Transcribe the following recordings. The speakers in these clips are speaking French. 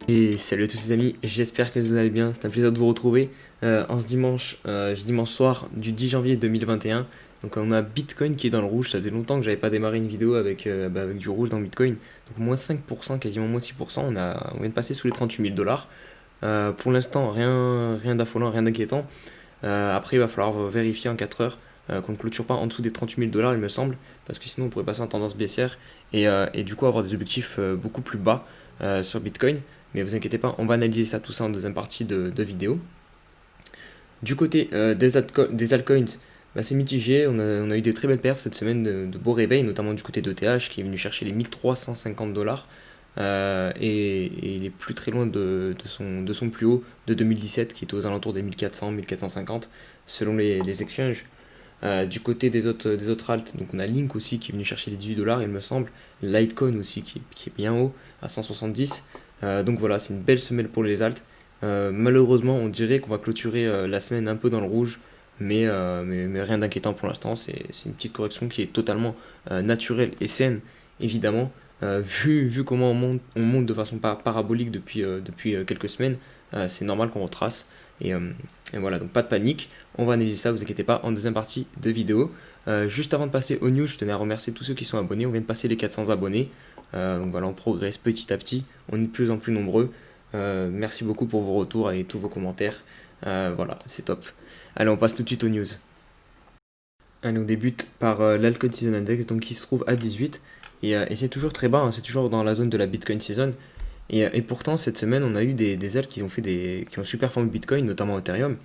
Et salut à tous les amis, j'espère que vous allez bien, c'est un plaisir de vous retrouver en ce dimanche soir du 10 janvier 2021. Donc on a Bitcoin qui est dans le rouge, ça faisait longtemps que j'avais pas démarré une vidéo avec du rouge dans Bitcoin. Donc moins 5%, quasiment moins 6%, on vient de passer sous les 38 000 $. Pour l'instant, rien d'affolant, rien d'inquiétant. Après, il va falloir vérifier en 4 heures qu'on ne clôture pas en dessous des 38 000 $, il me semble, parce que sinon on pourrait passer en tendance baissière et du coup avoir des objectifs beaucoup plus bas sur Bitcoin. Mais vous inquiétez pas, on va analyser ça tout ça en deuxième partie de vidéo. Du côté des altcoins, bah, c'est mitigé. On a eu des très belles perfs cette semaine, de beaux réveils, notamment du côté de TH qui est venu chercher les 1350 $. Et il est plus très loin de son plus haut de 2017 qui était aux alentours des 1400, 1450 selon les exchanges. Du côté des autres alts, donc on a Link aussi qui est venu chercher les 18 $, il me semble. Litecoin aussi qui est bien haut, à 170. Donc voilà, c'est une belle semaine pour les alts. Malheureusement, on dirait qu'on va clôturer la semaine un peu dans le rouge, mais rien d'inquiétant pour l'instant. C'est une petite correction qui est totalement naturelle et saine, évidemment. Vu comment on monte de façon parabolique depuis quelques semaines, c'est normal qu'on retrace. Et, euh, et voilà, donc pas de panique. On va analyser ça, vous inquiétez pas, en deuxième partie de vidéo. Juste avant de passer aux news, je tenais à remercier tous ceux qui sont abonnés. On vient de passer les 400 abonnés. Donc voilà, on progresse petit à petit. On est de plus en plus nombreux. Merci beaucoup pour vos retours et tous vos commentaires. Voilà, c'est top. Allez, on passe tout de suite aux news. Allez, on débute par l'Altcoin Season Index, donc qui se trouve à 18. Et c'est toujours très bas, hein, c'est toujours dans la zone de la Bitcoin Season. Et pourtant, cette semaine, on a eu des alts qui ont super formé Bitcoin, notamment Ethereum.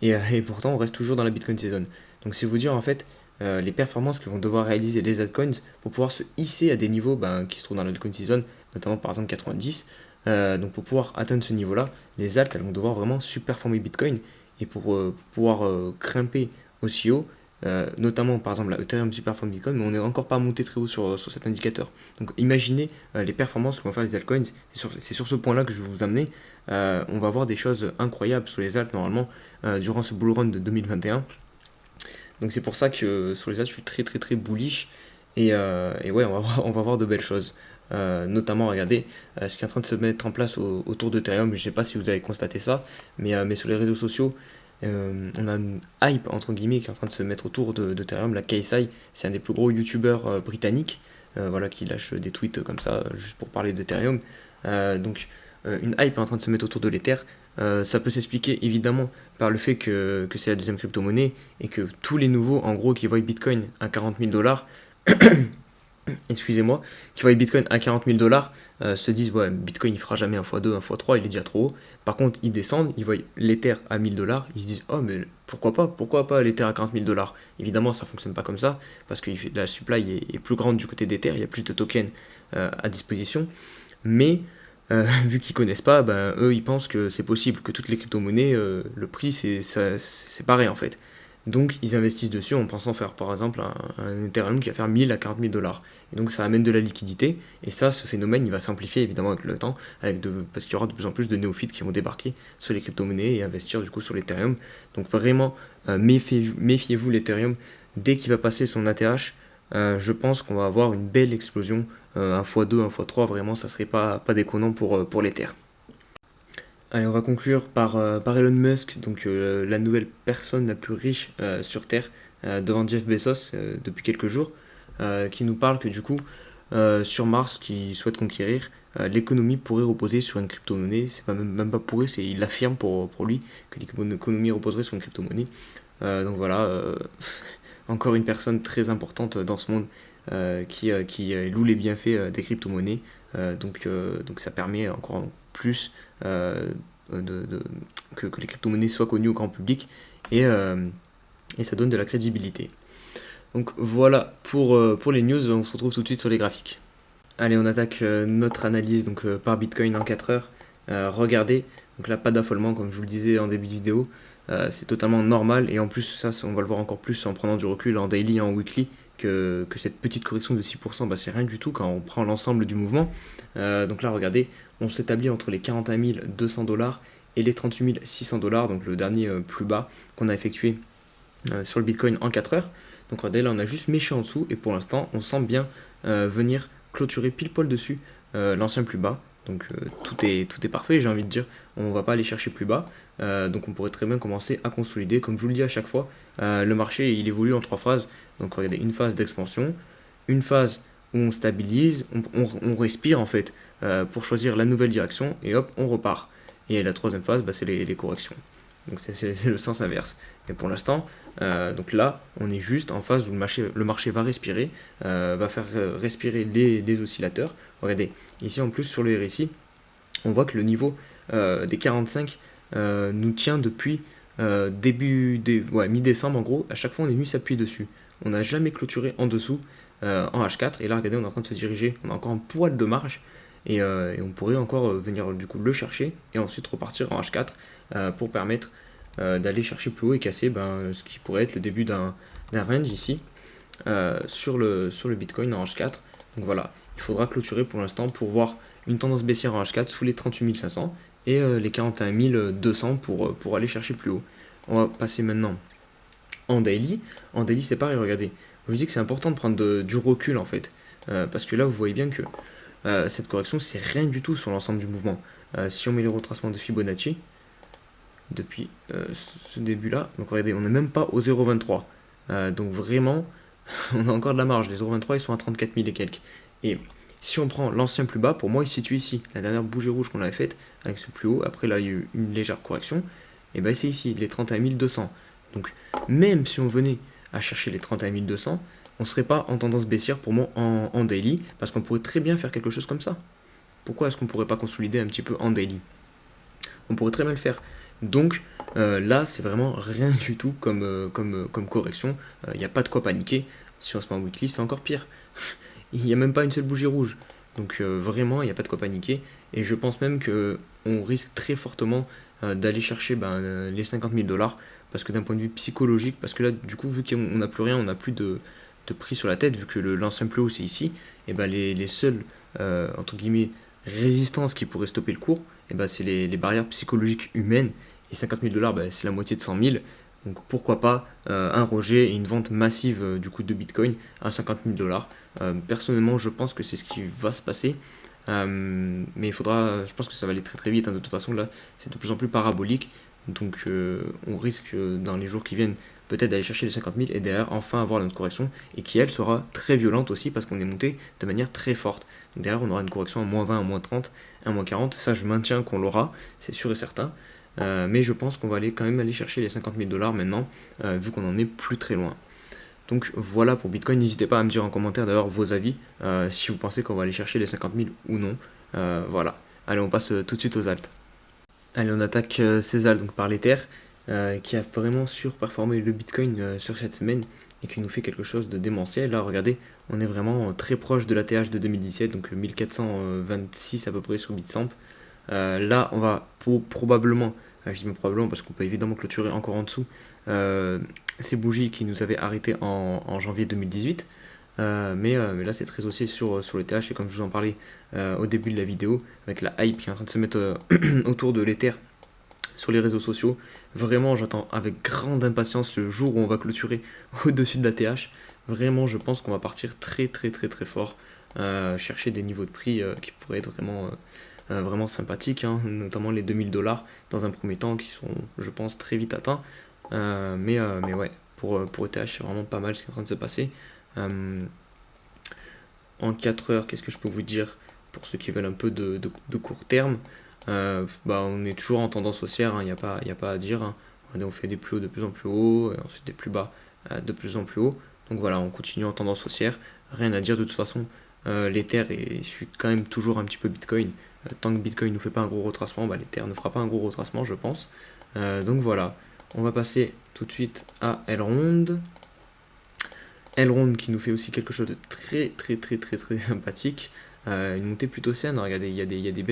Et pourtant, on reste toujours dans la Bitcoin Season. Donc, c'est vous dire en fait les performances que vont devoir réaliser les altcoins pour pouvoir se hisser à des niveaux qui se trouvent dans la Bitcoin Season, notamment par exemple 90. Donc, pour pouvoir atteindre ce niveau-là, les alts, elles vont devoir vraiment super former Bitcoin. Et pour pouvoir grimper aussi haut, notamment par exemple la Ethereum Superform Bitcoin, mais on n'est encore pas monté très haut sur cet indicateur. Donc imaginez les performances que vont faire les altcoins, c'est sur ce point-là que je vais vous amener. On va voir des choses incroyables sur les alts normalement durant ce bull run de 2021. Donc c'est pour ça que sur les alts je suis très très très bullish et ouais on va voir de belles choses. Notamment, regardez ce qui est en train de se mettre en place autour d'Ethereum. Je ne sais pas si vous avez constaté ça, mais sur les réseaux sociaux, on a une hype entre guillemets qui est en train de se mettre autour d'Ethereum. La KSI, c'est un des plus gros youtubeurs britanniques, voilà, qui lâche des tweets comme ça juste pour parler d'Ethereum. Donc une hype est en train de se mettre autour de l'Ether. Ça peut s'expliquer évidemment par le fait que c'est la deuxième crypto-monnaie et que tous les nouveaux, en gros, qui voient Bitcoin à 40 000 $, excusez-moi, qui voient Bitcoin à 40 000 $, se disent ouais, Bitcoin il fera jamais un x2, un x3, il est déjà trop haut. Par contre, ils descendent, ils voient l'Ether à 1000 $, ils se disent oh, mais pourquoi pas l'Ether à 40 000 $. Évidemment, ça fonctionne pas comme ça parce que la supply est plus grande du côté d'Ether, il y a plus de tokens à disposition. Mais vu qu'ils connaissent pas, ben, eux ils pensent que c'est possible, que toutes les crypto-monnaies, le prix c'est pareil en fait. Donc ils investissent dessus en pensant faire par exemple un Ethereum qui va faire 1000 à 40 000 $. Et donc ça amène de la liquidité, et ça, ce phénomène, il va s'amplifier évidemment avec le temps, parce qu'il y aura de plus en plus de néophytes qui vont débarquer sur les crypto-monnaies et investir du coup sur l'Ethereum. Donc vraiment, méfiez-vous l'Ethereum, dès qu'il va passer son ATH, je pense qu'on va avoir une belle explosion, un x2, un x3, vraiment ça serait pas déconnant pour l'Ether. Allez, on va conclure par Elon Musk, donc la nouvelle personne la plus riche sur Terre, devant Jeff Bezos depuis quelques jours, qui nous parle que du coup, sur Mars, qui souhaite conquérir, l'économie pourrait reposer sur une crypto-monnaie. C'est pas même pas pourrait, il affirme pour lui que l'économie reposerait sur une crypto-monnaie. Donc voilà, encore une personne très importante dans ce monde qui loue les bienfaits des crypto-monnaies. Donc ça permet encore plus euh, que les crypto-monnaies soient connues au grand public et, euh, et ça donne de la crédibilité. Donc voilà pour les news, on se retrouve tout de suite sur les graphiques. Allez, on attaque notre analyse par Bitcoin en 4 heures. Regardez, donc là pas d'affolement comme je vous le disais en début de vidéo. C'est totalement normal et en plus ça on va le voir encore plus en prenant du recul en daily et en weekly que cette petite correction de 6%, bah, c'est rien du tout quand on prend l'ensemble du mouvement. Donc là regardez, on s'établit entre les 41 200 $ et les 38 600 $, donc le dernier plus bas qu'on a effectué sur le Bitcoin en 4 heures. Donc regardez, là on a juste méché en dessous et pour l'instant on sent bien venir clôturer pile poil dessus l'ancien plus bas. Donc tout est parfait, j'ai envie de dire. On va pas aller chercher plus bas. Donc on pourrait très bien commencer à consolider. Comme je vous le dis à chaque fois, le marché il évolue en trois phases. Donc regardez, une phase d'expansion, une phase où on stabilise, on respire en fait pour choisir la nouvelle direction et hop, on repart. Et la troisième phase, bah, c'est les corrections. Donc c'est le sens inverse. Mais pour l'instant, donc là, on est juste en phase où le marché va respirer, va faire respirer les oscillateurs. Regardez, ici en plus sur le RSI, on voit que le niveau des 45 nous tient depuis ouais, mi-décembre en gros. À chaque fois, on est venu s'appuyer dessus. On n'a jamais clôturé en dessous en H4. Et là, regardez, on est en train de se diriger. On a encore un poil de marge. Et on pourrait encore venir du coup le chercher et ensuite repartir en H4 pour permettre d'aller chercher plus haut et casser ce qui pourrait être le début d'un range ici sur le Bitcoin en H4. Donc voilà, il faudra clôturer pour l'instant pour voir une tendance baissière en H4 sous les 38 500 et les 41 200 pour aller chercher plus haut. On va passer maintenant en daily. En daily, c'est pareil, regardez. Je vous dis que c'est important de prendre du recul en fait. Parce que là, vous voyez bien que cette correction, c'est rien du tout sur l'ensemble du mouvement. Si on met les retracements de Fibonacci, depuis ce début-là, donc regardez, on n'est même pas au 0,23. Donc vraiment, on a encore de la marge. Les 0,23 ils sont à 34 000 et quelques. Et si on prend l'ancien plus bas, pour moi il se situe ici. La dernière bougie rouge qu'on avait faite avec ce plus haut, après là il y a eu une légère correction, et ben c'est ici, les 31 200. Donc même si on venait à chercher les 31 200, on ne serait pas en tendance baissière pour moi en daily, parce qu'on pourrait très bien faire quelque chose comme ça. Pourquoi est-ce qu'on ne pourrait pas consolider un petit peu en daily? On pourrait très bien le faire. Donc là, c'est vraiment rien du tout comme correction. Il n'y a pas de quoi paniquer. Si on se met en weekly, c'est encore pire. Il n'y a même pas une seule bougie rouge. Donc vraiment, il n'y a pas de quoi paniquer. Et je pense même qu'on risque très fortement d'aller chercher les 50 000 dollars. Parce que d'un point de vue psychologique, parce que là, du coup, vu qu'on n'a plus rien, on n'a plus de prix sur la tête, vu que l'ancien plus haut c'est ici, et ben les seuls, entre guillemets, résistances qui pourraient stopper le cours, et ben c'est les barrières psychologiques humaines. Et 50 000 dollars, c'est la moitié de 100 000. Donc pourquoi pas un rejet et une vente massive du coup de Bitcoin à 50 000 dollars. Personnellement, je pense que c'est ce qui va se passer. Mais il faudra, je pense que ça va aller très très vite. Hein. De toute façon, là, c'est de plus en plus parabolique. Donc on risque dans les jours qui viennent peut-être d'aller chercher les 50 000 et derrière enfin avoir notre correction et qui elle sera très violente aussi parce qu'on est monté de manière très forte. Donc derrière on aura une correction à moins 20, à moins 30, à moins 40. Ça je maintiens qu'on l'aura, c'est sûr et certain. Mais je pense qu'on va quand même aller chercher les 50 000 dollars maintenant vu qu'on en est plus très loin. Donc voilà pour Bitcoin, n'hésitez pas à me dire en commentaire d'ailleurs vos avis, si vous pensez qu'on va aller chercher les 50 000 ou non. Voilà, allez on passe tout de suite aux alts. Allez, on attaque César donc par l'Ether, qui a vraiment surperformé le Bitcoin sur cette semaine et qui nous fait quelque chose de démentiel. Là, regardez, on est vraiment très proche de la TH de 2017, donc 1426 à peu près sur Bitstamp. Là, on va probablement, je dis bien probablement parce qu'on peut évidemment clôturer encore en dessous, ces bougies qui nous avaient arrêté en janvier 2018. Mais là c'est très haussier sur le TH et comme je vous en parlais au début de la vidéo avec la hype qui est en train de se mettre autour de l'Ether sur les réseaux sociaux, vraiment j'attends avec grande impatience le jour où on va clôturer au-dessus de la TH. Vraiment je pense qu'on va partir très très très très fort, chercher des niveaux de prix qui pourraient être vraiment sympathiques, hein, notamment les 2000 dollars dans un premier temps qui sont je pense très vite atteints. Mais ouais, pour ETH c'est vraiment pas mal ce qui est en train de se passer. En 4 heures, qu'est-ce que je peux vous dire pour ceux qui veulent un peu de court terme? On est toujours en tendance haussière, il n'y a pas à dire. Hein. On fait des plus hauts de plus en plus haut, et ensuite des plus bas de plus en plus haut. Donc voilà, on continue en tendance haussière. Rien à dire de toute façon. L'Ether suit quand même toujours un petit peu Bitcoin. Tant que Bitcoin ne nous fait pas un gros retracement, l'Ether ne fera pas un gros retracement, je pense. Donc voilà, on va passer tout de suite à Elrond. Elrond qui nous fait aussi quelque chose de très très très très très sympathique. Une montée plutôt saine, regardez, il y a des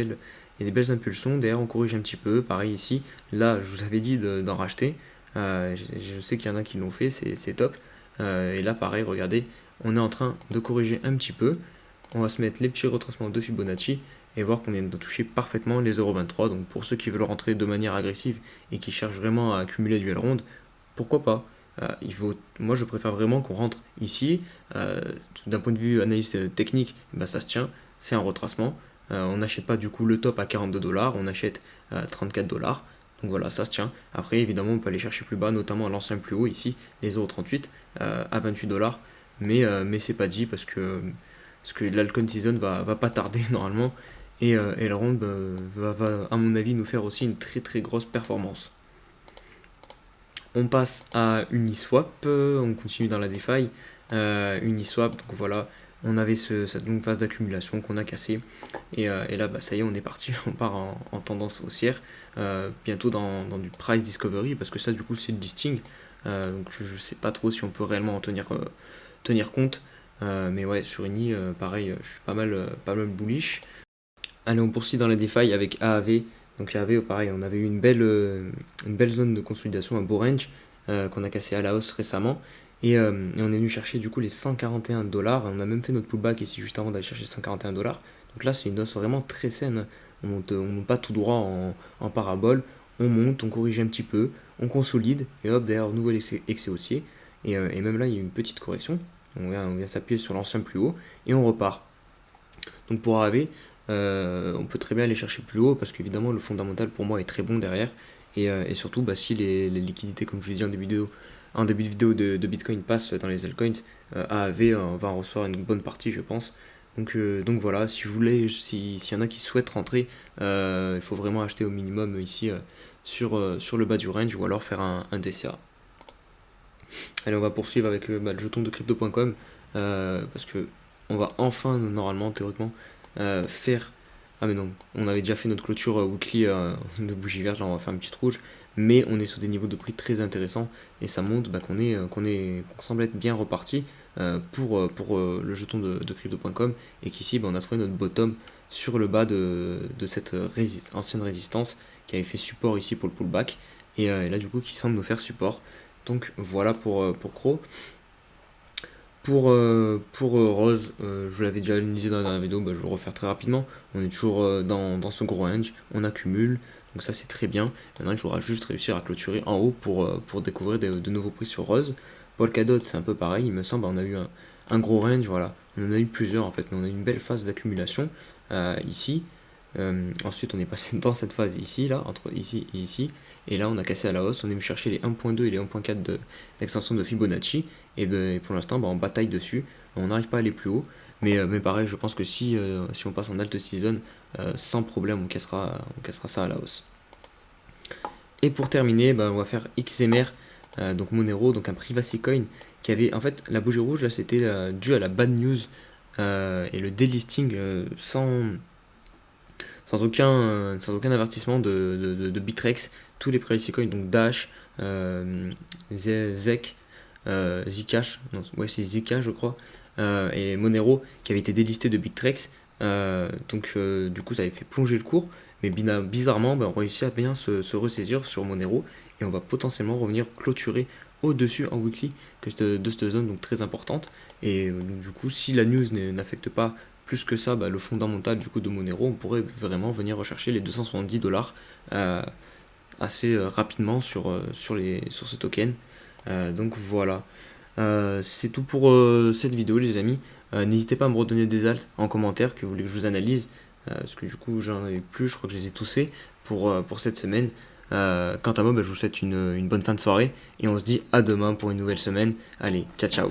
belles impulsions. D'ailleurs, on corrige un petit peu, pareil ici. Là, je vous avais dit d'en racheter. Je sais qu'il y en a qui l'ont fait, c'est top. Et là, pareil, regardez, on est en train de corriger un petit peu. On va se mettre les petits retracements de Fibonacci et voir qu'on vient de toucher parfaitement les 0,23. Donc pour ceux qui veulent rentrer de manière agressive et qui cherchent vraiment à accumuler du Elrond, pourquoi pas? Moi je préfère vraiment qu'on rentre ici. D'un point de vue analyse technique, ça se tient, c'est un retracement. On n'achète pas du coup le top à 42$, on achète à 34$. Donc voilà, ça se tient. Après, évidemment, on peut aller chercher plus bas, notamment à l'ancien plus haut ici, les 0,38 à 28$. Mais c'est pas dit parce que l'Alcon Season va pas tarder normalement. Et Elrond va, à mon avis, nous faire aussi une très très grosse performance. On passe à Uniswap, on continue dans la DeFi. Uniswap, donc voilà, on avait cette longue phase d'accumulation qu'on a cassée. Et là, ça y est, on est parti, on part en tendance haussière. Bientôt dans du price discovery, parce que ça, du coup, c'est le listing. Donc je sais pas trop si on peut réellement en tenir compte. Mais ouais, sur Uni, pareil, je suis pas mal bullish. Allez, on poursuit dans la DeFi avec AAV. Donc AAV, pareil, on avait eu une belle zone de consolidation à beau range qu'on a cassé à la hausse récemment. Et on est venu chercher du coup les 141$. On a même fait notre pullback ici juste avant d'aller chercher 141$. Donc là, c'est une hausse vraiment très saine. On monte pas tout droit en parabole. On monte, on corrige un petit peu, on consolide. Et hop, derrière, nouvel excès haussier. Et même là, il y a une petite correction. On vient s'appuyer sur l'ancien plus haut. Et on repart. Donc pour AAV, on peut très bien aller chercher plus haut parce qu'évidemment le fondamental pour moi est très bon derrière. Et surtout, si les liquidités, comme je vous l'ai dit en début de vidéo de Bitcoin passent dans les altcoins, AAV va en recevoir une bonne partie, je pense. Donc voilà, si vous voulez, s'il y en a qui souhaitent rentrer, il faut vraiment acheter au minimum ici sur le bas du range ou alors faire un DCA. Allez, on va poursuivre avec le jeton de crypto.com parce que on va enfin, normalement, théoriquement, faire. Ah, mais non, on avait déjà fait notre clôture weekly de bougie verte, là on va faire une petite rouge, mais on est sur des niveaux de prix très intéressants et ça montre qu'on semble être bien reparti pour le jeton de crypto.com et qu'ici on a trouvé notre bottom sur le bas de cette ancienne résistance qui avait fait support ici pour le pullback et là du coup qui semble nous faire support. Donc voilà pour Crow. Pour Rose, je vous l'avais déjà analysé dans la dernière vidéo, je vais le refaire très rapidement. On est toujours dans ce gros range, on accumule, donc ça c'est très bien. Maintenant il faudra juste réussir à clôturer en haut pour découvrir de nouveaux prix sur Rose. Polkadot c'est un peu pareil, il me semble, on a eu un gros range, voilà. On en a eu plusieurs en fait, mais on a eu une belle phase d'accumulation ici. Ensuite on est passé dans cette phase ici, là, entre ici et ici. Et là on a cassé à la hausse, on est venu chercher les 1.2 et les 1.4 d'extension de Fibonacci. Et pour l'instant on bataille dessus, on n'arrive pas à aller plus haut. Mais pareil, je pense que si on passe en alt season, sans problème on cassera ça à la hausse. Et pour terminer, on va faire XMR, donc Monero, donc un privacy coin qui avait en fait la bougie rouge là c'était dû à la bad news et le delisting sans aucun avertissement de Bitrex. Tous les privacy coins, donc Dash, Zek, Zcash, non, ouais c'est Zcash je crois, et Monero qui avait été délisté de Bitrex. Du coup ça avait fait plonger le cours, mais bizarrement on réussit à bien se ressaisir sur Monero et on va potentiellement revenir clôturer au-dessus en weekly de cette zone donc très importante. Et du coup si la news n'affecte pas plus que ça le fondamental du coup de Monero, on pourrait vraiment venir rechercher les 270$ assez rapidement sur ce token. Donc voilà. C'est tout pour cette vidéo les amis. N'hésitez pas à me redonner des alts en commentaire que vous voulez que je vous analyse. Parce que du coup j'en avais plus, je crois que je les ai tous faits pour cette semaine. Quant à moi, je vous souhaite une bonne fin de soirée et on se dit à demain pour une nouvelle semaine. Allez, ciao ciao.